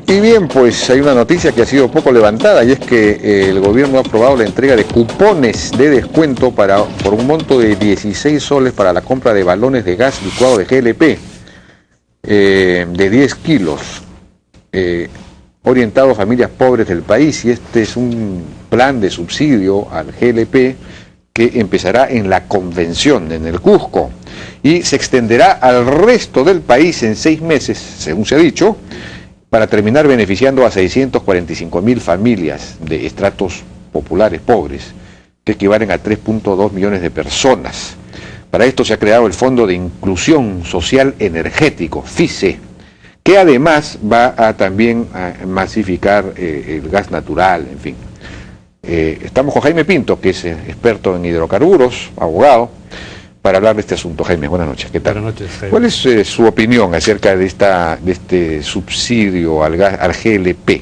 Y bien, pues hay una noticia que ha sido poco levantada, y es que el gobierno ha aprobado la entrega de cupones de descuento por un monto de 16 soles para la compra de balones de gas licuado de GLP de 10 kilos, orientado a familias pobres del país. Y este es un plan de subsidio al GLP que empezará en la Convención, en el Cusco, y se extenderá al resto del país en 6 meses, según se ha dicho, para terminar beneficiando a 645.000 familias de estratos populares pobres, que equivalen a 3.2 millones de personas. Para esto se ha creado el Fondo de Inclusión Social Energético, FICE, que además va a también masificar el gas natural, en fin. Estamos con Jaime Pinto, que es experto en hidrocarburos, abogado, para hablar de este asunto. Jaime, buenas noches. ¿Qué tal? Buenas noches, Jaime. ¿Cuál es su opinión acerca de este subsidio al GLP?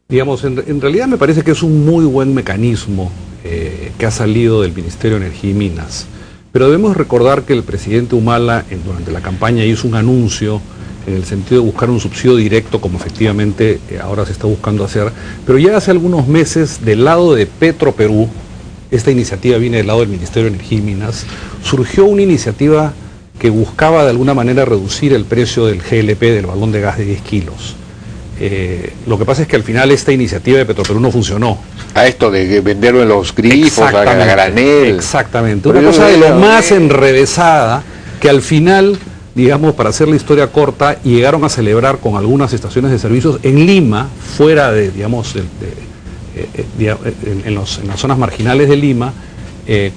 Digamos, en realidad me parece que es un muy buen mecanismo que ha salido del Ministerio de Energía y Minas. Pero debemos recordar que el presidente Humala durante la campaña hizo un anuncio en el sentido de buscar un subsidio directo, como efectivamente ahora se está buscando hacer. Pero ya hace algunos meses, del lado de Petroperú, esta iniciativa viene del lado del Ministerio de Energía y Minas, surgió una iniciativa que buscaba de alguna manera reducir el precio del GLP, del balón de gas de 10 kilos. Lo que pasa es que al final esta iniciativa de Petroperú no funcionó. A esto de venderlo en los grifos, a granel. Exactamente, una cosa de lo más enrevesada, que al final, digamos, para hacer la historia corta, llegaron a celebrar con algunas estaciones de servicios en Lima, fuera de, digamos, en las zonas marginales de Lima,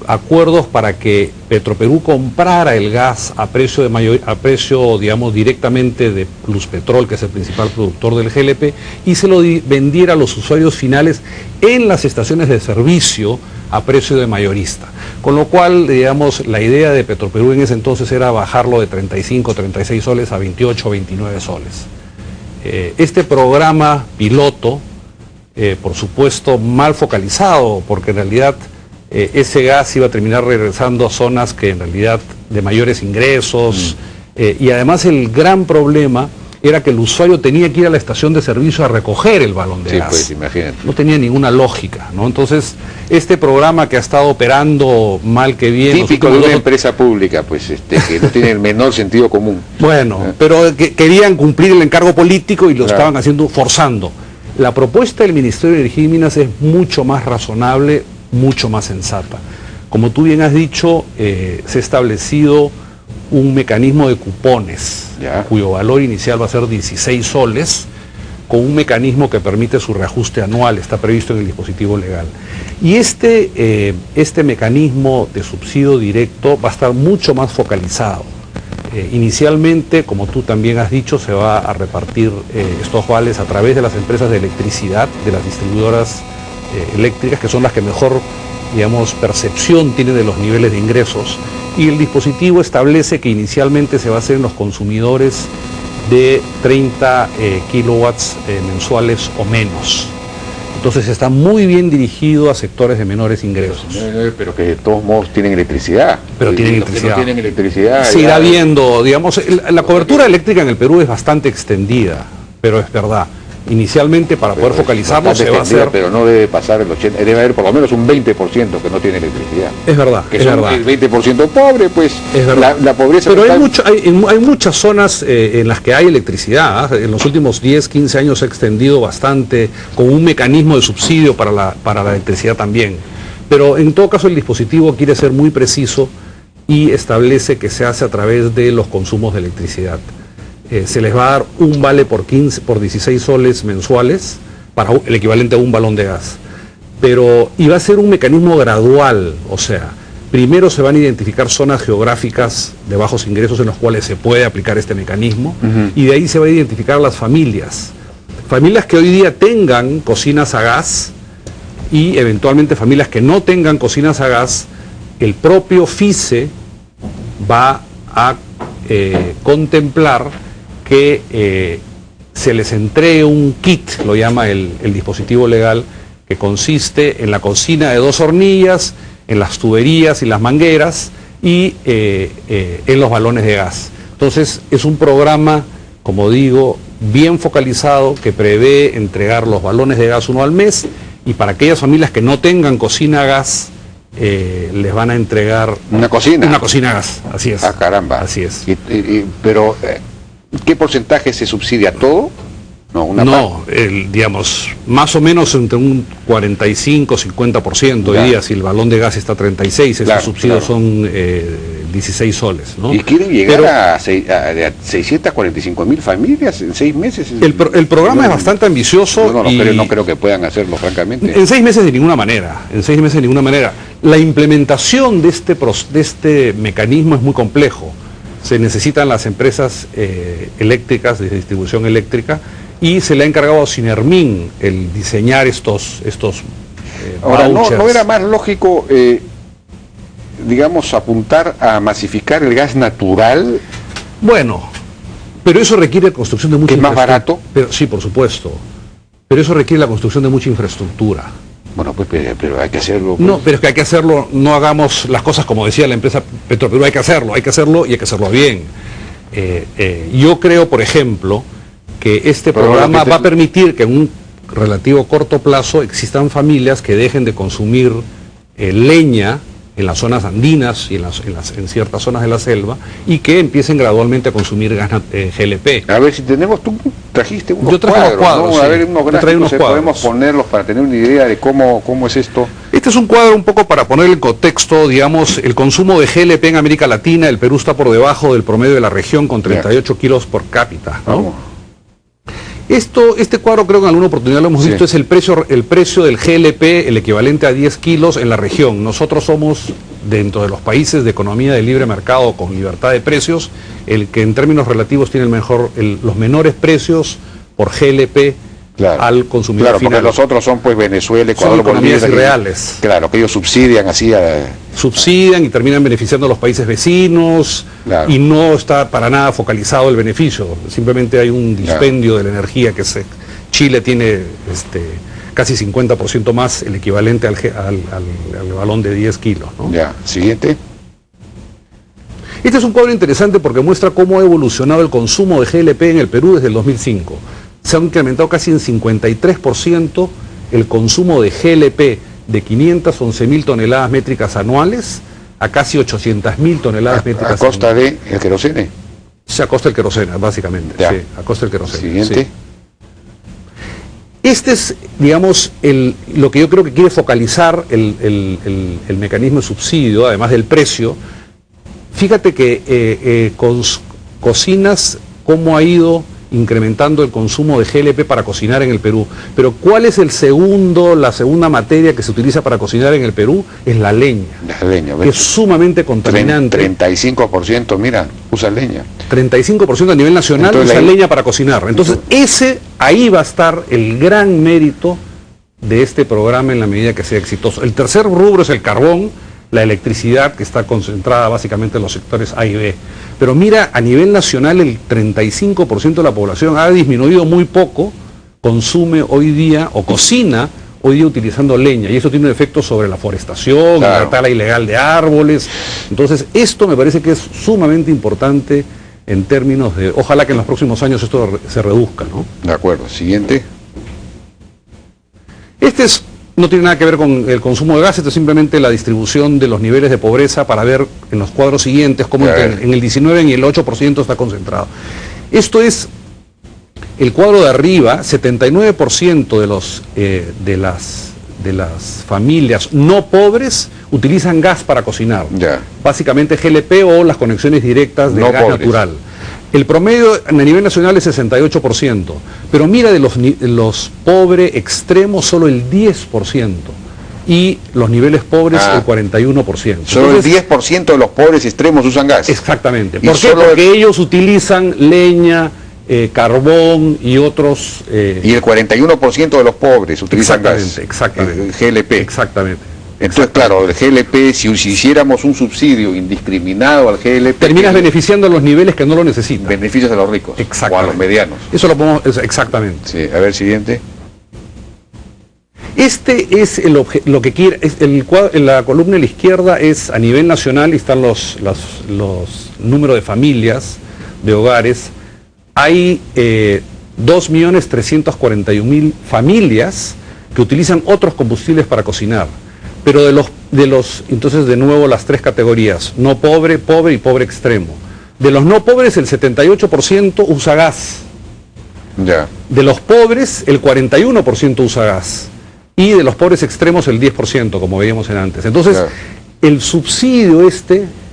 acuerdos para que Petroperú comprara el gas a precio, digamos, directamente de Pluspetrol, que es el principal productor del GLP, y se lo vendiera a los usuarios finales en las estaciones de servicio a precio de mayorista. Con lo cual, digamos, la idea de Petroperú en ese entonces era bajarlo de 35, 36 soles a 28, 29 soles. Este programa piloto, por supuesto mal focalizado, porque en realidad ese gas iba a terminar regresando a zonas que en realidad de mayores ingresos, y además el gran problema era que el usuario tenía que ir a la estación de servicio a recoger el balón de gas. Pues imagínate. No tenía ninguna lógica, ¿no? Entonces, este programa que ha estado operando mal que bien... Típico de una empresa pública, pues, que no tiene el menor sentido común. Bueno, pero querían cumplir el encargo político y lo estaban haciendo, forzando. La propuesta del Ministerio de Energía y Minas es mucho más razonable, mucho más sensata. Como tú bien has dicho, se ha establecido un mecanismo de cupones, cuyo valor inicial va a ser 16 soles, con un mecanismo que permite su reajuste anual, está previsto en el dispositivo legal. Y este mecanismo de subsidio directo va a estar mucho más focalizado. Inicialmente, como tú también has dicho, se va a repartir estos vales a través de las empresas de electricidad, de las distribuidoras eléctricas, que son las que mejor, digamos, percepción tienen de los niveles de ingresos, y el dispositivo establece que inicialmente se va a hacer en los consumidores de 30 kilowatts mensuales o menos. Entonces está muy bien dirigido a sectores de menores ingresos. Pero que de todos modos tienen electricidad. Pero tienen electricidad. No tienen electricidad. Se irá viendo, digamos, la cobertura eléctrica en el Perú es bastante extendida, pero es verdad. Inicialmente, para poder focalizarlo, se va a hacer... Pero no debe pasar el 80%, debe haber por lo menos un 20% que no tiene electricidad. Es verdad, que es son verdad. El 20% pobre, pues es verdad. La pobreza... Pero hay muchas zonas en las que hay electricidad. En los últimos 10, 15 años se ha extendido bastante, con un mecanismo de subsidio para la electricidad también. Pero en todo caso el dispositivo quiere ser muy preciso y establece que se hace a través de los consumos de electricidad. Se les va a dar un vale por 16 soles mensuales, para el equivalente a un balón de gas. Y va a ser un mecanismo gradual, o sea, primero se van a identificar zonas geográficas de bajos ingresos en los cuales se puede aplicar este mecanismo, y de ahí se va a identificar las familias que hoy día tengan cocinas a gas, y eventualmente familias que no tengan cocinas a gas. El propio FICE va a contemplar que se les entregue un kit, lo llama el dispositivo legal, que consiste en la cocina de 2 hornillas, en las tuberías y las mangueras, y en los balones de gas. Entonces es un programa, como digo, bien focalizado que prevé entregar los balones de gas uno al mes, y para aquellas familias que no tengan cocina a gas, les van a entregar una cocina a gas, así es. Ah, caramba. Así es. Pero, ¿qué porcentaje se subsidia? ¿Todo? No, digamos, más o menos entre un 45-50% hoy día, si el balón de gas está a 36, esos subsidios son 16 soles, ¿no? Y quieren llegar a 645.000 familias en 6 meses. El programa es bastante ambicioso. No creo que puedan hacerlo, francamente. En 6 meses de ninguna manera, La implementación de este mecanismo es muy complejo. Se necesitan las empresas eléctricas, de distribución eléctrica, y se le ha encargado a Sinermin el diseñar estos Ahora, vouchers. ¿no era más lógico, digamos, apuntar a masificar el gas natural? Bueno, pero eso requiere construcción de mucha infraestructura. ¿Es más barato? Pero, sí, por supuesto. Pero eso requiere la construcción de mucha infraestructura. Bueno, pues, pero hay que hacerlo. Pues. No, pero es que hay que hacerlo, no hagamos las cosas como decía la empresa Petroperú, hay que hacerlo y hay que hacerlo bien. Yo creo, por ejemplo, que este programa va a permitir que en un relativo corto plazo existan familias que dejen de consumir leña en las zonas andinas y en ciertas zonas de la selva, y que empiecen gradualmente a consumir gas GLP. A ver, si tenemos, tú trajiste unos Yo traje cuadros, unos cuadros, ¿no? sí. A ver, unos gráficos, podemos ponerlos para tener una idea de cómo es esto. Este es un cuadro un poco para poner en contexto, digamos, el consumo de GLP en América Latina. El Perú está por debajo del promedio de la región con 38 kilos por cápita, ¿no? Vamos. Este cuadro, creo que en alguna oportunidad lo hemos visto, es el precio del GLP, el equivalente a 10 kilos en la región. Nosotros somos, dentro de los países de economía de libre mercado con libertad de precios, el que en términos relativos tiene los menores precios por GLP al consumidor final. Porque los otros son pues Venezuela, Ecuador, son economías irreales. Claro, que ellos subsidian así subsidian y terminan beneficiando a los países vecinos, y no está para nada focalizado el beneficio, simplemente hay un dispendio de la energía que Chile tiene casi 50% más, el equivalente al balón de 10 kilos, ¿no? Siguiente. Este es un cuadro interesante porque muestra cómo ha evolucionado el consumo de GLP en el Perú desde el 2005. Se ha incrementado casi en 53% el consumo de GLP, de 511.000 toneladas métricas anuales a casi 800.000 toneladas métricas anuales. ¿A costa del querosene? Sí, a costa del querosene, básicamente. Sí, a costa del querosene. Siguiente. Sí. Este es, digamos, lo que yo creo que quiere focalizar el mecanismo de subsidio, además del precio. Fíjate que con cocinas, cómo ha ido incrementando el consumo de GLP para cocinar en el Perú. Pero ¿cuál es la segunda materia que se utiliza para cocinar en el Perú? Es la leña. La leña, que es sumamente contaminante. 35%, mira, usa leña. 35% a nivel nacional usa leña para cocinar. Entonces, ahí va a estar el gran mérito de este programa en la medida que sea exitoso. El tercer rubro es el carbón, la electricidad, que está concentrada básicamente en los sectores A y B. Pero mira, a nivel nacional el 35% de la población ha disminuido muy poco, consume hoy día o cocina hoy día utilizando leña, y eso tiene un efecto sobre la forestación, la tala ilegal de árboles. Entonces esto me parece que es sumamente importante en términos de, ojalá que en los próximos años esto se reduzca, ¿no? De acuerdo, siguiente. No tiene nada que ver con el consumo de gas, esto es simplemente la distribución de los niveles de pobreza para ver en los cuadros siguientes cómo en el 19 y el 8% está concentrado. Esto es el cuadro de arriba, 79% de las familias no pobres utilizan gas para cocinar. Básicamente GLP o las conexiones directas de gas natural. El promedio a nivel nacional es 68%, pero mira, de los pobres extremos solo el 10%, y los niveles pobres el 41%. Solo el 10% de los pobres extremos usan gas. Exactamente. ¿Por qué? Porque ellos utilizan leña, carbón y otros... y el 41% de los pobres utilizan gas. Exactamente. GLP. Exactamente. Entonces, claro, el GLP, si hiciéramos un subsidio indiscriminado al GLP... Terminas beneficiando a los niveles que no lo necesitan. Beneficios a los ricos. O a los medianos. Eso lo podemos... Exactamente. Sí, a ver, siguiente. Este es lo que quiere... en la columna de la izquierda es a nivel nacional, y están los números de familias, de hogares. Hay 2.341.000 familias que utilizan otros combustibles para cocinar. Pero entonces de nuevo las tres categorías, no pobre, pobre y pobre extremo. De los no pobres el 78% usa gas. Ya. De los pobres el 41% usa gas. Y de los pobres extremos el 10%, como veíamos en antes. Entonces, Claro. el subsidio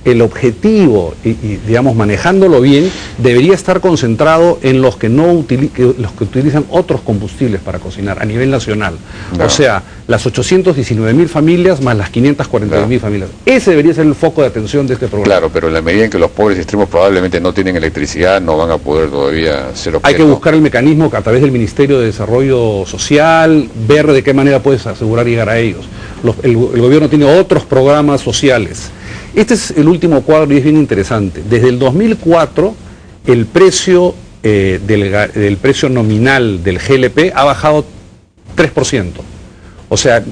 el objetivo, y digamos manejándolo bien, debería estar concentrado en los que los que utilizan otros combustibles para cocinar a nivel nacional. Claro. O sea, las 819.000 familias más las 541.000 familias. Ese debería ser el foco de atención de este programa. Claro, pero en la medida en que los pobres extremos probablemente no tienen electricidad, no van a poder todavía ser objeto. Hay que buscar el mecanismo que a través del Ministerio de Desarrollo Social, ver de qué manera puedes asegurar llegar a ellos. El gobierno tiene otros programas sociales. Este es el último cuadro y es bien interesante. Desde el 2004, el precio, del precio nominal del GLP ha bajado 3%. O sea,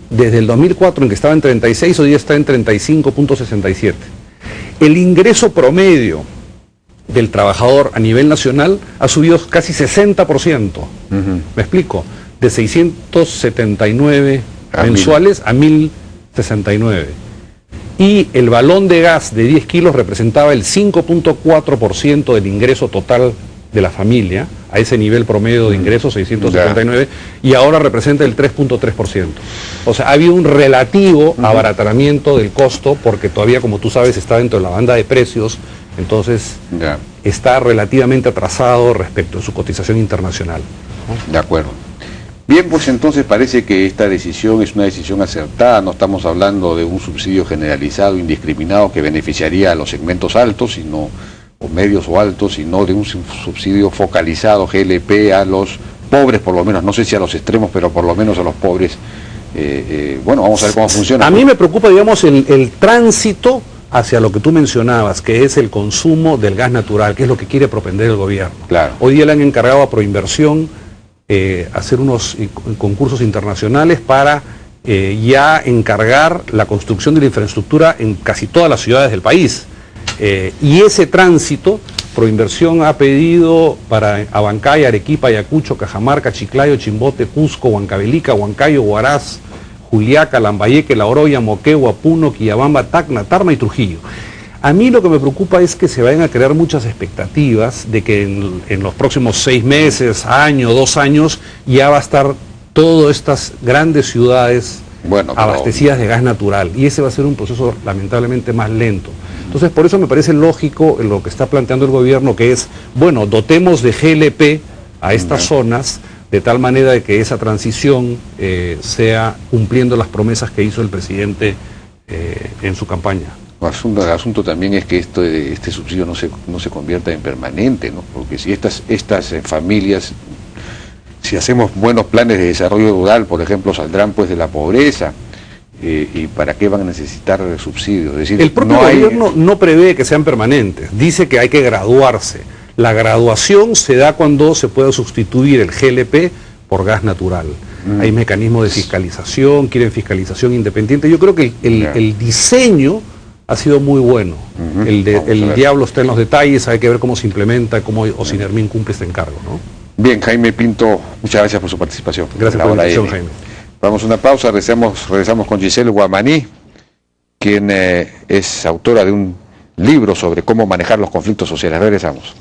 desde el 2004, en que estaba en 36, hoy día está en 35.67. El ingreso promedio del trabajador a nivel nacional ha subido casi 60%. ¿Me explico? De 679 mensuales a 1.069. Y el balón de gas de 10 kilos representaba el 5.4% del ingreso total de la familia, a ese nivel promedio de ingresos, 679, y ahora representa el 3.3%. O sea, ha habido un relativo abaratamiento del costo, porque todavía, como tú sabes, está dentro de la banda de precios, entonces está relativamente atrasado respecto a su cotización internacional, ¿no? De acuerdo. Bien, pues entonces parece que esta decisión es una decisión acertada, no estamos hablando de un subsidio generalizado, indiscriminado, que beneficiaría a los segmentos altos, o medios o altos, sino de un subsidio focalizado, GLP, a los pobres por lo menos, no sé si a los extremos, pero por lo menos a los pobres. Bueno, vamos a ver cómo funciona. A mí me preocupa, digamos, el tránsito hacia lo que tú mencionabas, que es el consumo del gas natural, que es lo que quiere propender el gobierno. Claro. Hoy día le han encargado a Proinversión hacer unos concursos internacionales para ya encargar la construcción de la infraestructura en casi todas las ciudades del país. Y ese tránsito, Proinversión ha pedido para Abancay, Arequipa, Ayacucho, Cajamarca, Chiclayo, Chimbote, Cusco, Huancavelica, Huancayo, Huaraz, Juliaca, Lambayeque, La Oroya, Moquegua, Puno, Quillabamba, Tacna, Tarma y Trujillo. A mí lo que me preocupa es que se vayan a crear muchas expectativas de que en los próximos 6 meses, año, 2 años, ya va a estar todas estas grandes ciudades abastecidas de gas natural. Y ese va a ser un proceso lamentablemente más lento. Entonces, por eso me parece lógico lo que está planteando el gobierno, que es, bueno, dotemos de GLP a estas zonas, de tal manera de que esa transición sea cumpliendo las promesas que hizo el presidente en su campaña. El asunto también es que este subsidio no se convierta en permanente, ¿no? Porque si estas familias, si hacemos buenos planes de desarrollo rural, por ejemplo, saldrán pues de la pobreza, ¿y para qué van a necesitar subsidios? Es decir, el propio gobierno no prevé que sean permanentes, dice que hay que graduarse. La graduación se da cuando se pueda sustituir el GLP por gas natural. Hay mecanismos de fiscalización, quieren fiscalización independiente. Yo creo que el diseño ha sido muy bueno. El diablo está en los detalles, hay que ver cómo se implementa, cómo Ocinermin cumple este encargo, ¿no? Bien, Jaime Pinto, muchas gracias por su participación. Gracias por la invitación, Jaime. Vamos a una pausa, regresamos con Giselle Guamaní, quien es autora de un libro sobre cómo manejar los conflictos sociales. Regresamos.